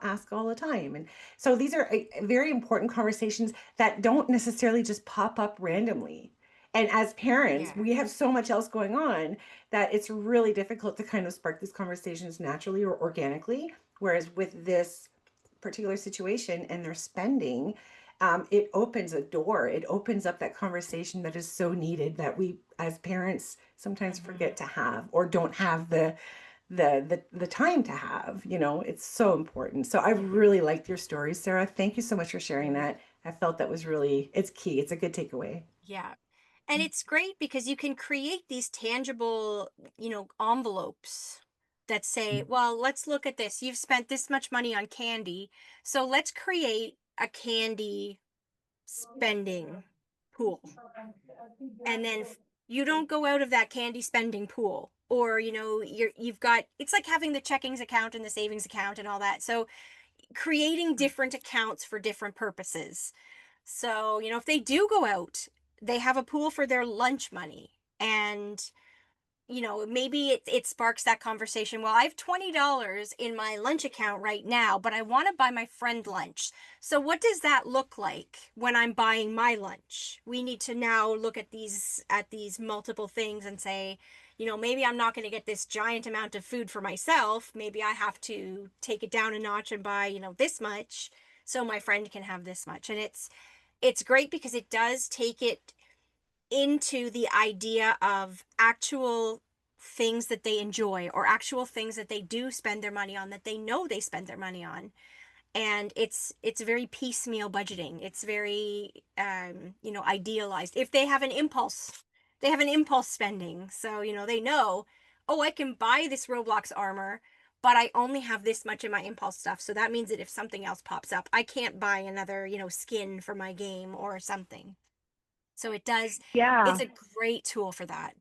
ask all the time. And so these are very important conversations that don't necessarily just pop up randomly. And as parents, we have so much else going on that it's really difficult to kind of spark these conversations naturally or organically. Whereas with this particular situation and their spending, it opens a door. It opens up that conversation that is so needed that we as parents sometimes forget to have or don't have the time to have. It's so important. So I really liked your story, Sarah. Thank you so much for sharing that. I felt that was really, it's key. It's a good takeaway. Yeah. And it's great because you can create these tangible, envelopes that say, well, let's look at this. You've spent this much money on candy. So let's create a candy spending pool. And then you don't go out of that candy spending pool. Or, you've got, it's like having the checkings account and the savings account and all that. So creating different accounts for different purposes. So, if they do go out, they have a pool for their lunch money. And, maybe it sparks that conversation. Well, I have $20 in my lunch account right now, but I want to buy my friend lunch. So what does that look like when I'm buying my lunch? We need to now look at these multiple things and say, maybe I'm not going to get this giant amount of food for myself. Maybe I have to take it down a notch and buy, this much so my friend can have this much. And it's great because it does take it into the idea of actual things that they enjoy or actual things that they do spend their money on that they know they spend their money on. And it's very piecemeal budgeting. It's very idealized. If they have an impulse spending. So they know, oh, I can buy this Roblox armor, but I only have this much in my impulse stuff. So that means that if something else pops up, I can't buy another skin for my game or something. So it's a great tool for that.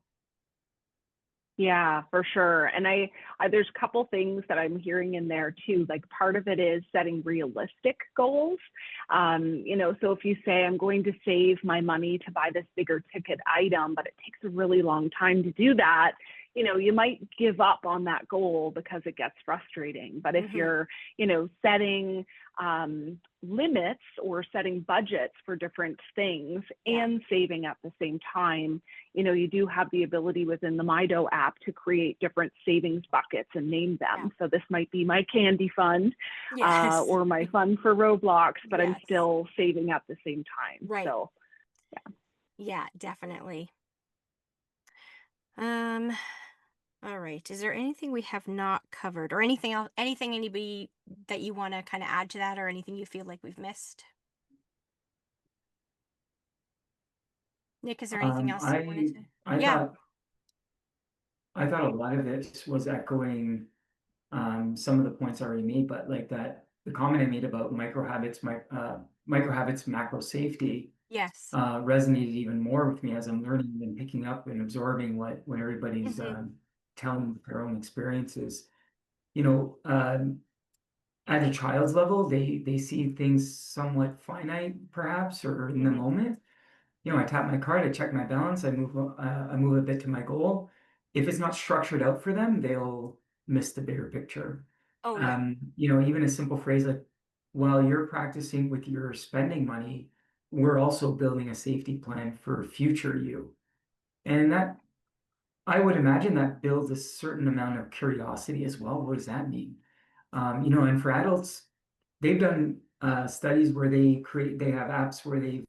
Yeah, for sure. And I there's a couple things that I'm hearing in there too. Like part of it is setting realistic goals. So if you say I'm going to save my money to buy this bigger ticket item, but it takes a really long time to do that, you might give up on that goal because it gets frustrating. But if you're, setting limits or setting budgets for different things and saving at the same time, you do have the ability within the Mydoh app to create different savings buckets and name them. So this might be my candy fund or my fund for Roblox, but I'm still saving at the same time. Right. So, yeah, definitely. All right. Is there anything we have not covered, or anything else, anybody that you want to kind of add to that, or anything you feel like we've missed? Nick, is there anything else you wanted to? I thought a lot of it was echoing some of the points I already made, but like that, the comment I made about micro habits, macro safety, Yes. resonated even more with me as I'm learning and picking up and absorbing when everybody's telling their own experiences. At a child's level, they see things somewhat finite, perhaps, or in the moment. I tap my card, I check my balance, I move a bit to my goal. If it's not structured out for them, they'll miss the bigger picture. Oh, yeah. Even a simple phrase like, while you're practicing with your spending money, we're also building a safety plan for future you. And that, I would imagine that builds a certain amount of curiosity as well. What does that mean? And for adults, they've done studies where they have apps where they've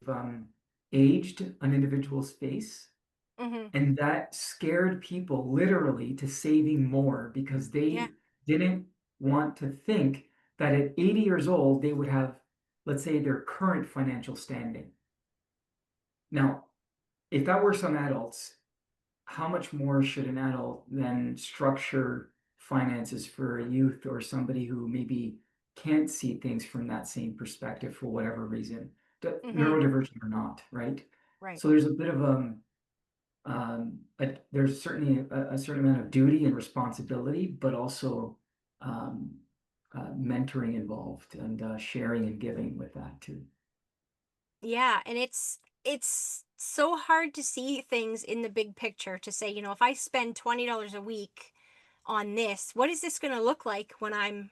aged an individual's face, and that scared people literally to saving more because they didn't want to think that at 80 years old they would have, let's say, their current financial standing. Now, if that were some adults, how much more should an adult then structure finances for a youth or somebody who maybe can't see things from that same perspective for whatever reason, neurodivergent or not, right? Right. So there's a bit of there's certainly a certain amount of duty and responsibility, but also mentoring involved and sharing and giving with that too. Yeah, and it's so hard to see things in the big picture, to say, if I spend $20 a week on this, what is this going to look like when I'm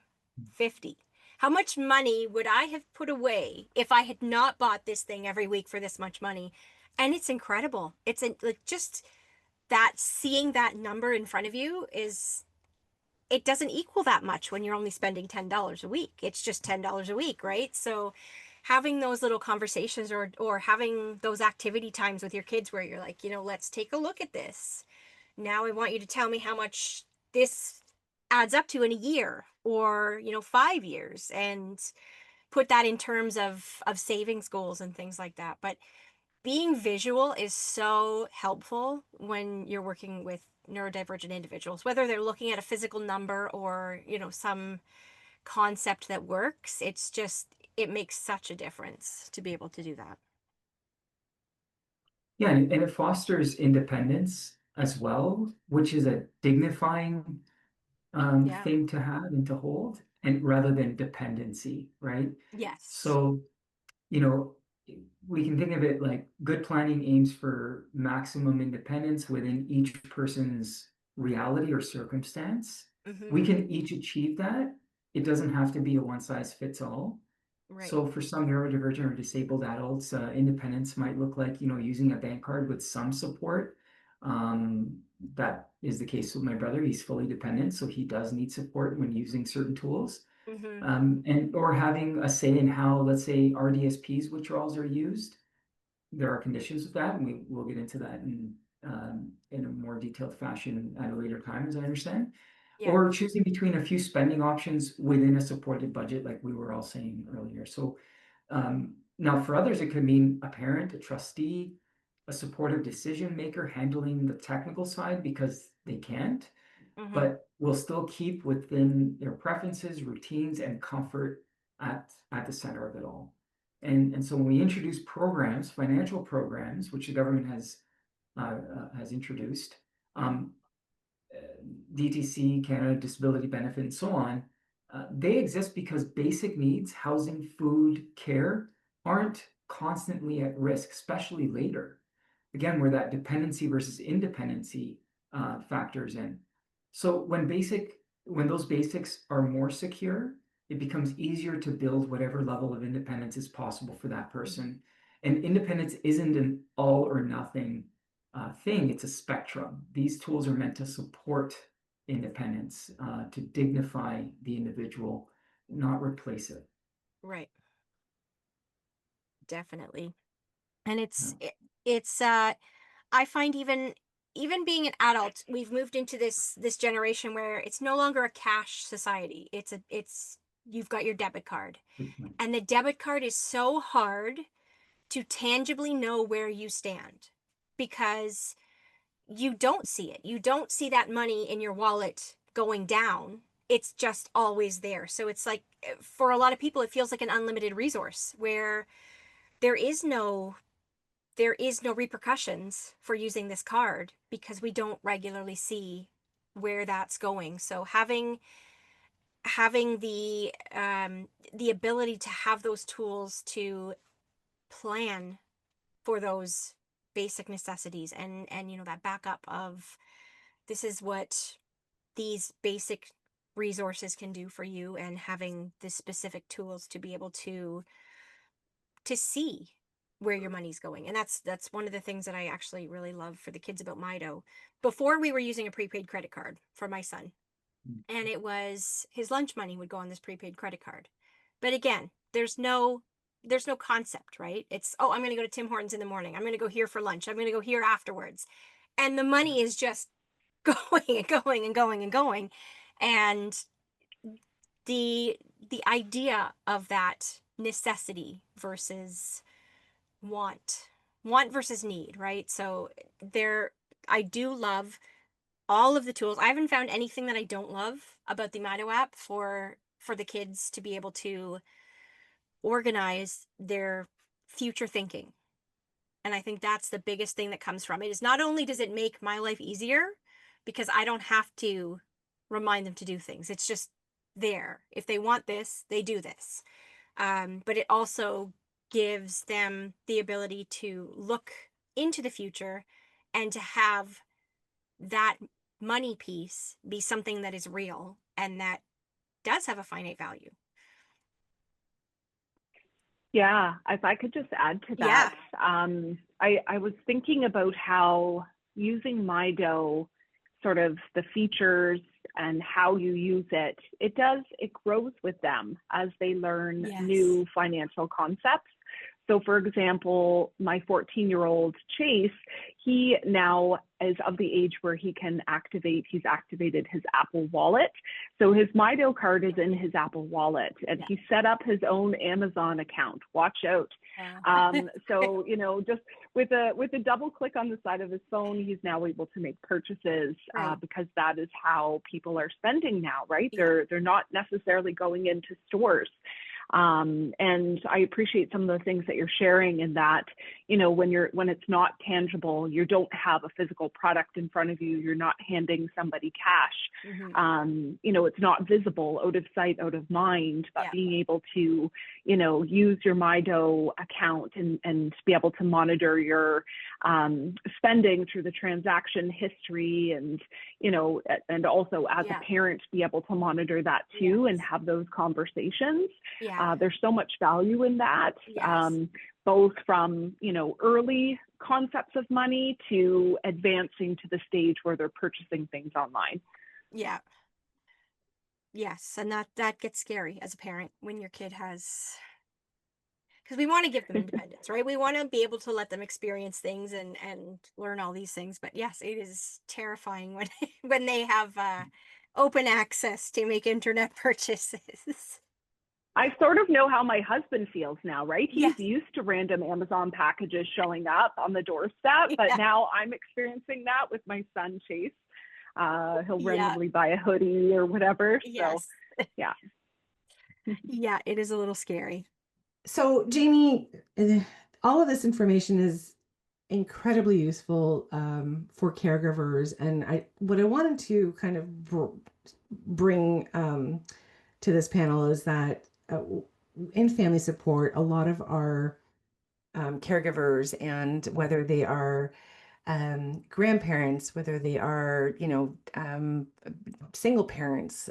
50? How much money would I have put away if I had not bought this thing every week for this much money? And it's incredible. It's just that, seeing that number in front of you, it doesn't equal that much when you're only spending $10 a week. It's just $10 a week, right? So having those little conversations, or having those activity times with your kids where you're like, let's take a look at this. Now I want you to tell me how much this adds up to in a year, or 5 years, and put that in terms of savings goals and things like that. But being visual is so helpful when you're working with neurodivergent individuals, whether they're looking at a physical number or some concept that works. It makes such a difference to be able to do that. Yeah, and it fosters independence as well, which is a dignifying thing to have and to hold, and rather than dependency, right? Yes. So, we can think of it like good planning aims for maximum independence within each person's reality or circumstance. We can each achieve that. It doesn't have to be a one size fits all. Right. So for some neurodivergent or disabled adults, independence might look like, using a bank card with some support. That is the case with my brother. He's fully dependent, so he does need support when using certain tools. Or having a say in how, let's say, RDSPs withdrawals are used. There are conditions with that, and we'll get into that in a more detailed fashion at a later time, as I understand. Or choosing between a few spending options within a supported budget, like we were all saying earlier. So now for others, it could mean a parent, a trustee, a supportive decision maker handling the technical side because they can't, but will still keep within their preferences, routines, and comfort at the center of it all. And so when we introduce programs, financial programs, which the government has introduced, DTC, Canada Disability Benefit, and so on, they exist because basic needs, housing, food, care, aren't constantly at risk, especially later. Again, where that dependency versus independency factors in. So when those basics are more secure, it becomes easier to build whatever level of independence is possible for that person. And independence isn't an all or nothing thing, it's a spectrum. These tools are meant to support independence, to dignify the individual, not replace it. Right. Definitely. And Yeah. it's I find even being an adult, we've moved into this generation where it's no longer a cash society. It's you've got your debit card. Good point. And the debit card is so hard to tangibly know where you stand because you don't see it. You don't see that money in your wallet going down. It's just always there. So it's like for a lot of people, it feels like an unlimited resource where there is no there is no repercussions for using this card because we don't regularly see where that's going. So having the ability to have those tools to plan for those basic necessities and you know that backup of this is what these basic resources can do for you and having the specific tools to be able to see where your money's going. And that's one of the things that I actually really love for the kids about Mydoh. Before we were using a prepaid credit card for my son, and it was his lunch money would go on this prepaid credit card. But again, there's no concept, right? It's, oh, I'm going to go to Tim Hortons in the morning. I'm going to go here for lunch. I'm going to go here afterwards. And the money is just going and going and going and going. And the idea of that necessity versus want versus need, right? So there I do love all of the tools. I haven't found anything that I don't love about the Mydoh app for the kids to be able to organize their future thinking. And I think that's the biggest thing that comes from it is not only does it make my life easier because I don't have to remind them to do things. It's just there. If they want this, they do this. But it also gives them the ability to look into the future and to have that money piece be something that is real and that does have a finite value. Yeah, if I could just add to Yeah. that, I was thinking about how using Mydoh, sort of the features and how you use it, it grows with them as they learn Yes. new financial concepts. So for example, my 14-year-old Chase, he now is of the age where he's activated his Apple Wallet. So his Mydoh card is in his Apple Wallet and Yeah. he set up his own Amazon account. Watch out. So, you know, just with a double click on the side of his phone, he's now able to make purchases Right. because that is how people are spending now, right? Yeah. They're not necessarily going into stores. And I appreciate some of the things that you're sharing in that, you know, when it's not tangible, you don't have a physical product in front of you, you're not handing somebody cash. Mm-hmm. You know, it's not visible, out of sight, out of mind, but Yeah. being able to, you know, use your Mydoh account and be able to monitor your spending through the transaction history and, you know, and also as Yeah. a parent, be able to monitor that too and Yes. have those conversations. Yeah. There's so much value in that, Yes. both from, you know, early concepts of money to advancing to the stage where they're purchasing things online. Yeah. Yes. And that gets scary as a parent when your kid has, because we want to give them independence, right? We want to be able to let them experience things and learn all these things. But yes, it is terrifying when when they have open access to make internet purchases. I sort of know how my husband feels now, right? He's Yes. used to random Amazon packages showing up on the doorstep, but Yeah. now I'm experiencing that with my son, Chase. He'll Yeah. randomly buy a hoodie or whatever. Yes. So, yeah. Yeah, it is a little scary. So, Jamie, all of this information is incredibly useful for caregivers, and what I wanted to kind of bring to this panel is that in family support, a lot of our caregivers, and whether they are grandparents, whether they are, single parents,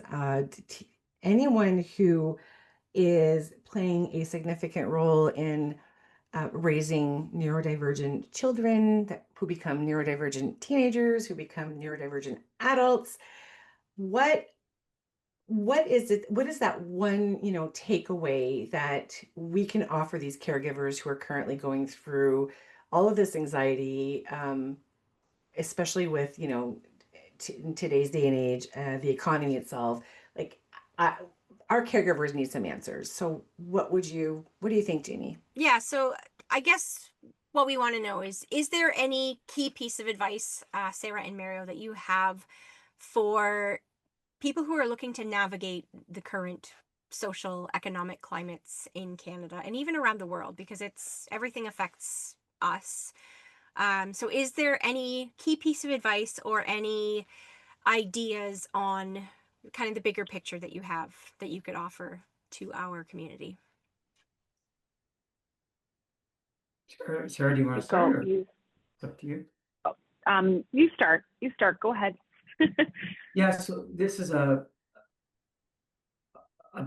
anyone who is playing a significant role in raising neurodivergent children who become neurodivergent teenagers, who become neurodivergent adults. What is it? What is that one, takeaway that we can offer these caregivers who are currently going through all of this anxiety, especially with, in today's day and age, the economy itself? Like, I, our caregivers need some answers. So, what do you think, Jamie? Yeah, so I guess what we want to know is there any key piece of advice, Sarah and Mario, that you have for people who are looking to navigate the current social economic climates in Canada and even around the world, because everything affects us. So is there any key piece of advice or any ideas on kind of the bigger picture that you have that you could offer to our community? Sarah, do you want to start, or it's up to you? You start. You start. Go ahead. Yeah, so this is a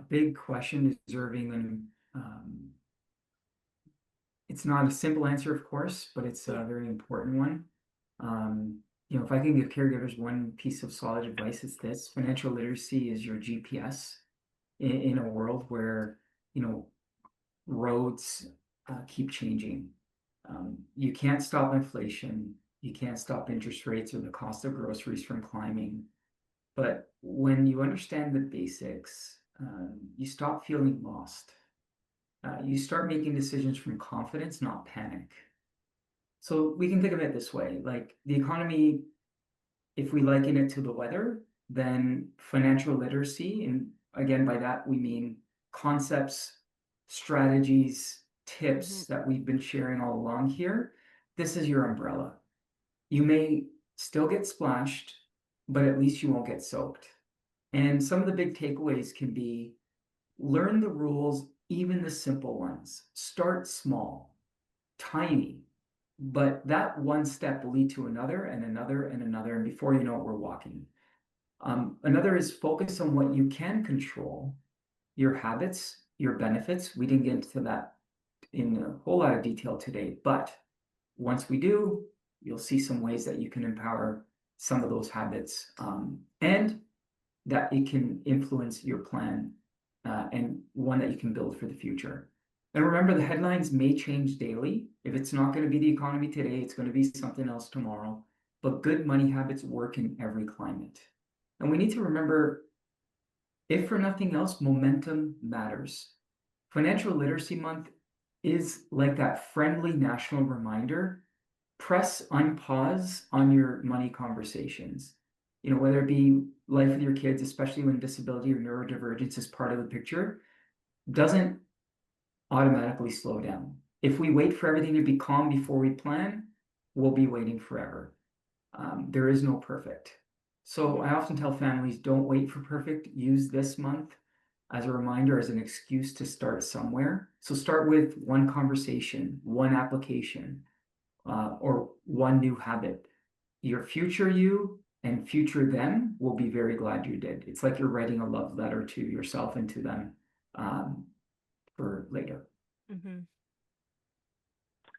big question deserving, and it's not a simple answer, of course, but it's a very important one. If I can give caregivers one piece of solid advice, it's this: financial literacy is your GPS in a world where, roads keep changing. You can't stop inflation. You can't stop interest rates or the cost of groceries from climbing. But when you understand the basics, you stop feeling lost. You start making decisions from confidence, not panic. So we can think of it this way, like the economy, if we liken it to the weather, then financial literacy, and again, by that we mean concepts, strategies, tips that we've been sharing all along here. This is your umbrella. You may still get splashed, but at least you won't get soaked. And some of the big takeaways can be: learn the rules, even the simple ones. Start small, tiny, but that one step will lead to another and another and another. And before you know it, we're walking. Another is focus on what you can control, your habits, your benefits. We didn't get into that in a whole lot of detail today, but once we do, you'll see some ways that you can empower some of those habits, and that it can influence your plan, and one that you can build for the future. And remember, the headlines may change daily. If it's not going to be the economy today, it's going to be something else tomorrow. But good money habits work in every climate. And we need to remember, if for nothing else, momentum matters. Financial Literacy Month is like that friendly national reminder. Press unpause on your money conversations. Whether it be life with your kids, especially when disability or neurodivergence is part of the picture, doesn't automatically slow down. If we wait for everything to be calm before we plan, we'll be waiting forever. There is no perfect. So I often tell families, don't wait for perfect. Use this month as a reminder, as an excuse to start somewhere. So start with one conversation, one application, or one new habit. Your future you and future them will be very glad you did. It's like you're writing a love letter to yourself and to them, for later.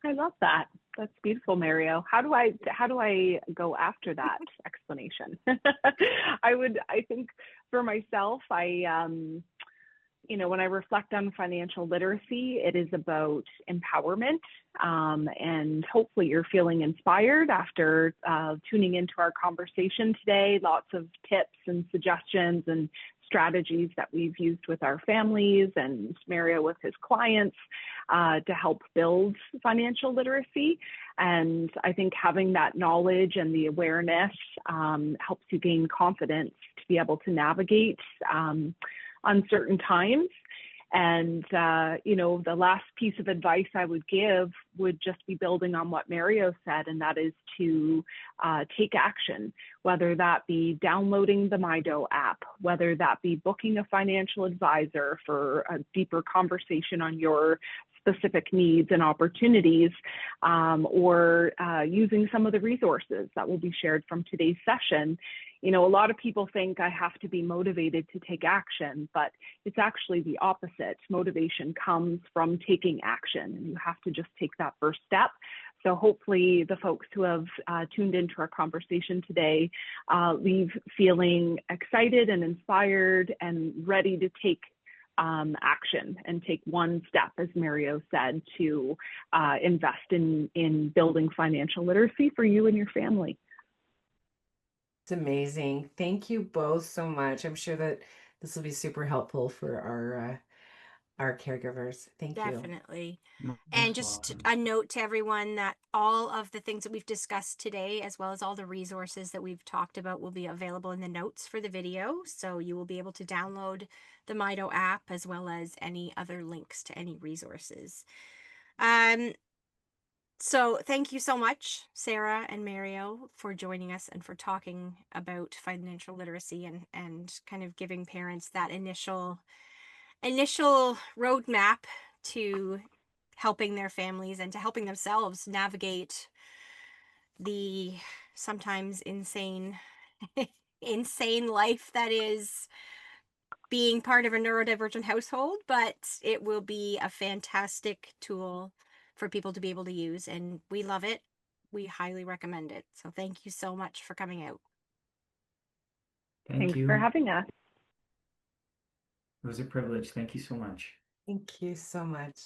I love that. That's beautiful, Mario. How do I go after that explanation? I think for myself, when I reflect on financial literacy, it is about empowerment. And hopefully you're feeling inspired after tuning into our conversation today. Lots of tips and suggestions and strategies that we've used with our families and Mario with his clients to help build financial literacy. And I think having that knowledge and the awareness helps you gain confidence to be able to navigate uncertain times. And, the last piece of advice I would give would just be building on what Mario said, and that is to take action, whether that be downloading the Mydoh app, whether that be booking a financial advisor for a deeper conversation on your specific needs and opportunities, or using some of the resources that will be shared from today's session. You know, a lot of people think I have to be motivated to take action, but it's actually the opposite. Motivation comes from taking action, and you have to just take that first step. So hopefully the folks who have tuned into our conversation today leave feeling excited and inspired and ready to take action and take one step, as Mario said, to invest in building financial literacy for you and your family. It's amazing. Thank you both so much. I'm sure that this will be super helpful for our caregivers. Thank you. Definitely. Most And just welcome. a note to everyone that all of the things that we've discussed today, as well as all the resources that we've talked about, will be available in the notes for the video. So you will be able to download the Mydoh app, as well as any other links to any resources. So thank you so much, Sarah and Mario, for joining us and for talking about financial literacy and kind of giving parents that initial roadmap to helping their families and to helping themselves navigate the sometimes insane life that is being part of a neurodivergent household. But it will be a fantastic tool for people to be able to use, and we love it. We highly recommend it. So thank you so much for coming out. Thank Thanks you. for having us. It was a privilege. Thank you so much. Thank you so much.